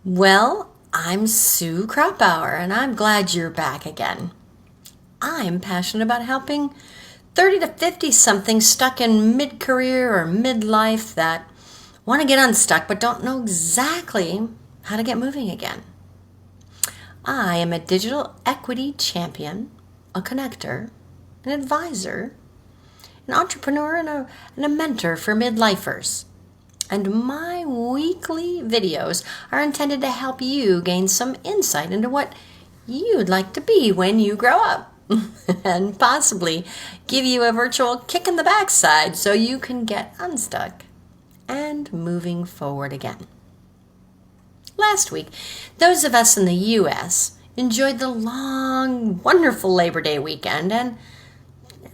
Well, I'm Sue Kropauer, and I'm glad you're back again. I'm passionate about helping 30 to 50 somethings stuck in mid-career or midlife that want to get unstuck but don't know exactly how to get moving again. I am a digital equity champion, a connector, an advisor, an entrepreneur, and a mentor for midlifers. And my weekly videos are intended to help you gain some insight into what you'd like to be when you grow up and possibly give you a virtual kick in the backside so you can get unstuck and moving forward again. Last week, those of us in the U.S. enjoyed the long, wonderful Labor Day weekend, and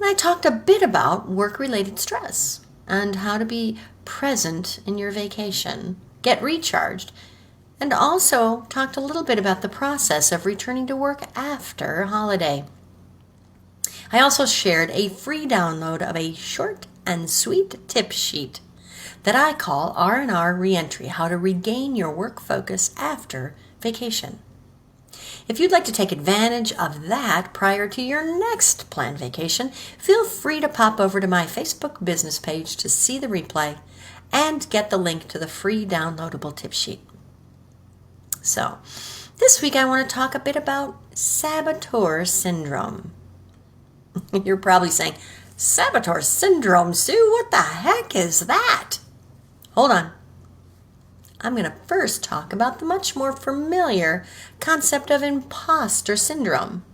I talked a bit about work-related stress and how to be present in your vacation, get recharged, and also talked a little bit about the process of returning to work after a holiday. I also shared a free download of a short and sweet tip sheet that I call R&R Reentry, how to regain your work focus after vacation. If you'd like to take advantage of that prior to your next planned vacation, feel free to pop over to my Facebook business page to see the replay and get the link to the free downloadable tip sheet. So, this week I want to talk a bit about Saboteur Syndrome. You're probably saying, Saboteur Syndrome, Sue? What the heck is that? Hold on. I'm going to first talk about the much more familiar concept of Imposter Syndrome.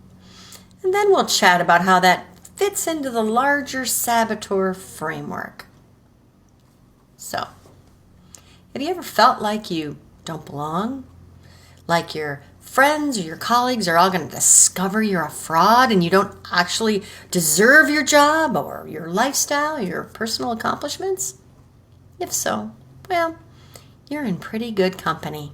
And then we'll chat about how that fits into the larger saboteur framework. So, have you ever felt like you don't belong? Like your friends or your colleagues are all going to discover you're a fraud and you don't actually deserve your job or your lifestyle, your personal accomplishments? If so, well, you're in pretty good company.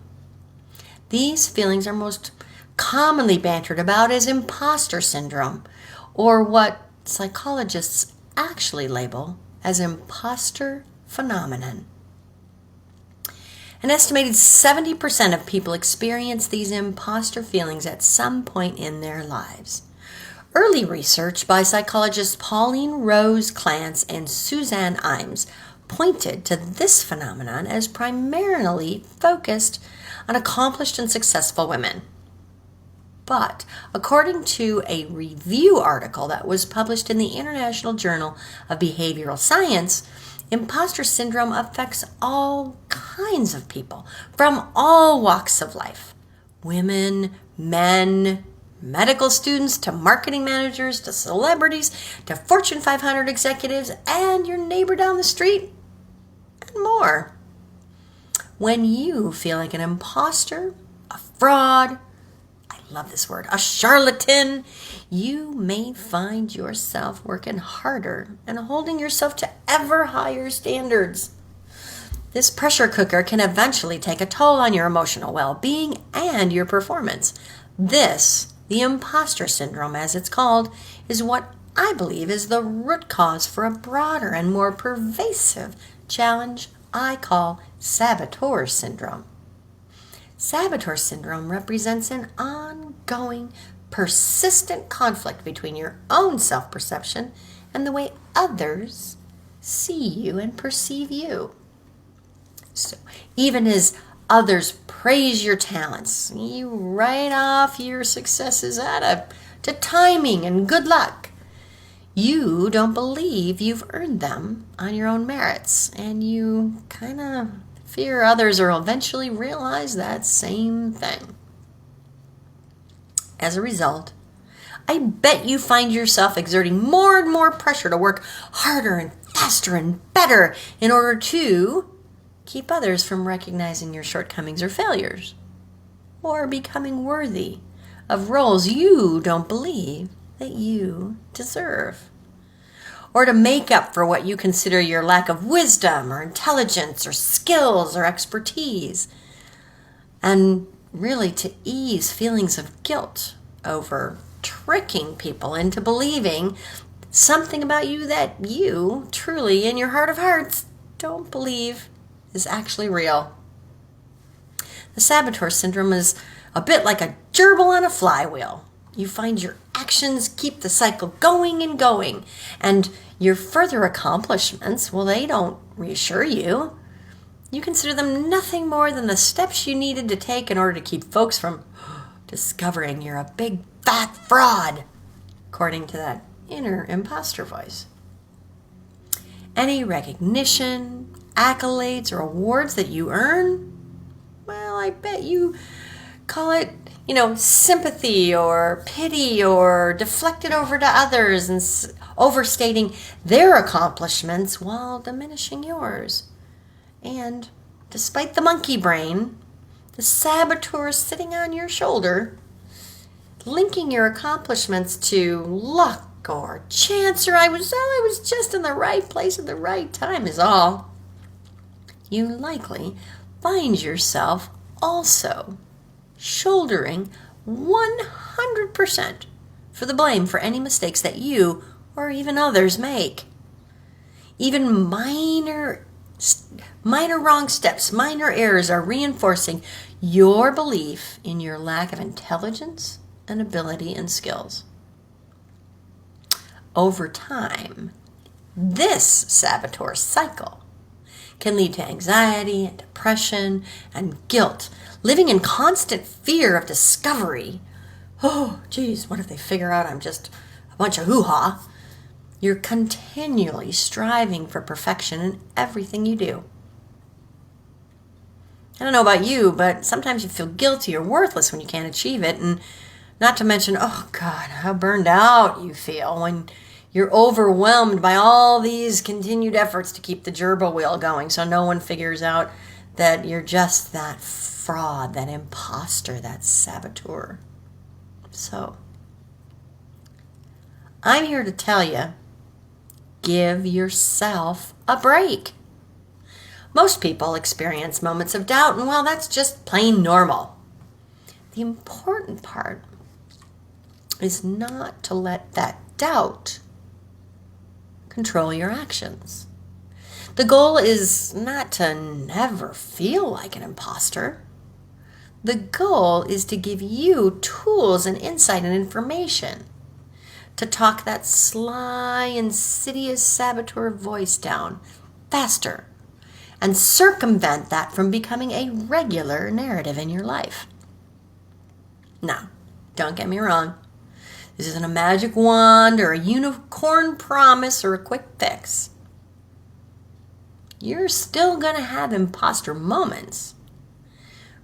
These feelings are most commonly bantered about as imposter syndrome, or what psychologists actually label as imposter phenomenon. An estimated 70% of people experience these imposter feelings at some point in their lives. Early research by psychologists Pauline Rose Clance and Suzanne Imes pointed to this phenomenon as primarily focused on accomplished and successful women. But according to a review article that was published in the International Journal of Behavioral Science, imposter syndrome affects all kinds of people from all walks of life. Women, men, medical students, to marketing managers, to celebrities, to Fortune 500 executives, and your neighbor down the street, and more. When you feel like an imposter, a fraud, I love this word, a charlatan, you may find yourself working harder and holding yourself to ever higher standards. This pressure cooker can eventually take a toll on your emotional well-being and your performance. This, the imposter syndrome as it's called, is what I believe is the root cause for a broader and more pervasive challenge I call Saboteur Syndrome. Saboteur Syndrome represents an ongoing, persistent conflict between your own self-perception and the way others see you and perceive you. So, even as others praise your talents, you write off your successes to timing and good luck. You don't believe you've earned them on your own merits, and you kind of fear others will eventually realize that same thing. As a result, I bet you find yourself exerting more and more pressure to work harder and faster and better in order to keep others from recognizing your shortcomings or failures, or becoming worthy of roles you don't believe that you deserve, or to make up for what you consider your lack of wisdom or intelligence or skills or expertise, and really to ease feelings of guilt over tricking people into believing something about you that you truly, in your heart of hearts, don't believe is actually real. The Saboteur Syndrome is a bit like a gerbil on a flywheel. You find your actions keep the cycle going and going, and your further accomplishments, well, they don't reassure you. You consider them nothing more than the steps you needed to take in order to keep folks from discovering you're a big fat fraud, according to that inner imposter voice. Any recognition, accolades, or awards that you earn, well, I bet you call it, sympathy or pity, or deflected over to others and overstating their accomplishments while diminishing yours. And despite the monkey brain, the saboteur sitting on your shoulder, linking your accomplishments to luck or chance, or I was just in the right place at the right time is all, you likely find yourself also shouldering 100% for the blame for any mistakes that you or even others make. Even minor wrong steps, minor errors are reinforcing your belief in your lack of intelligence and ability and skills. Over time, this saboteur cycle can lead to anxiety and depression and guilt, living in constant fear of discovery. Oh, geez, what if they figure out I'm just a bunch of hoo-ha? You're continually striving for perfection in everything you do. I don't know about you, but sometimes you feel guilty or worthless when you can't achieve it, and not to mention, oh God, how burned out you feel when you're overwhelmed by all these continued efforts to keep the gerbil wheel going so no one figures out that you're just that fraud, that imposter, that saboteur. So, I'm here to tell you, give yourself a break. Most people experience moments of doubt, and well, that's just plain normal. The important part is not to let that doubt control your actions. The goal is not to never feel like an imposter. The goal is to give you tools and insight and information to talk that sly, insidious saboteur voice down faster and circumvent that from becoming a regular narrative in your life. Now, don't get me wrong. This isn't a magic wand or a unicorn promise or a quick fix. You're still going to have imposter moments,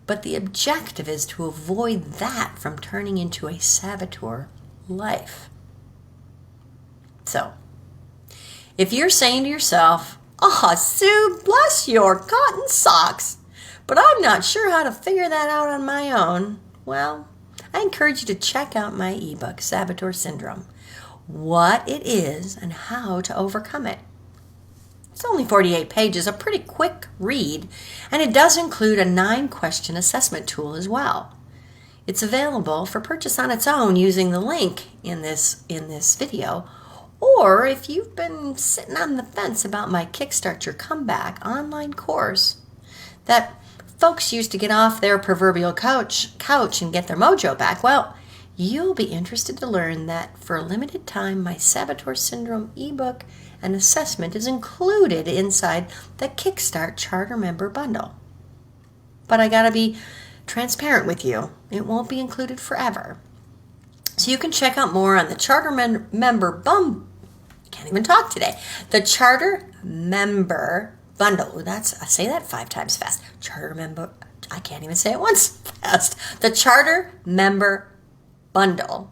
but the objective is to avoid that from turning into a saboteur life. So, if you're saying to yourself, "Ah, Sue, bless your cotton socks, but I'm not sure how to figure that out on my own," well, I encourage you to check out my ebook, Saboteur Syndrome, what it is and how to overcome it. It's only 48 pages, a pretty quick read, and it does include a 9-question assessment tool as well. It's available for purchase on its own using the link in this video, or if you've been sitting on the fence about my Kickstart Your Comeback online course that folks use to get off their proverbial couch and get their mojo back, well, you'll be interested to learn that for a limited time, my Saboteur Syndrome ebook and assessment is included inside the Kickstart Charter Member Bundle. But I gotta be transparent with you. It won't be included forever. So you can check out more on the Charter Member can't even talk today. The Charter Member Bundle. I say that 5 times fast. Charter Member, I can't even say it once fast. The Charter Member Bundle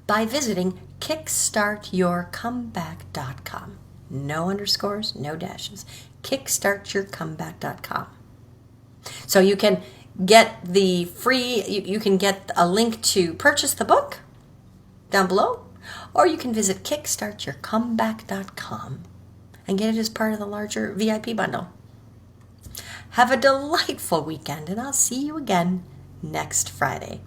by visiting kickstartyourcomeback.com. No underscores, no dashes. kickstartyourcomeback.com. So you can get the free, you can get a link to purchase the book down below, or you can visit kickstartyourcomeback.com and get it as part of the larger VIP bundle. Have a delightful weekend, and I'll see you again next Friday.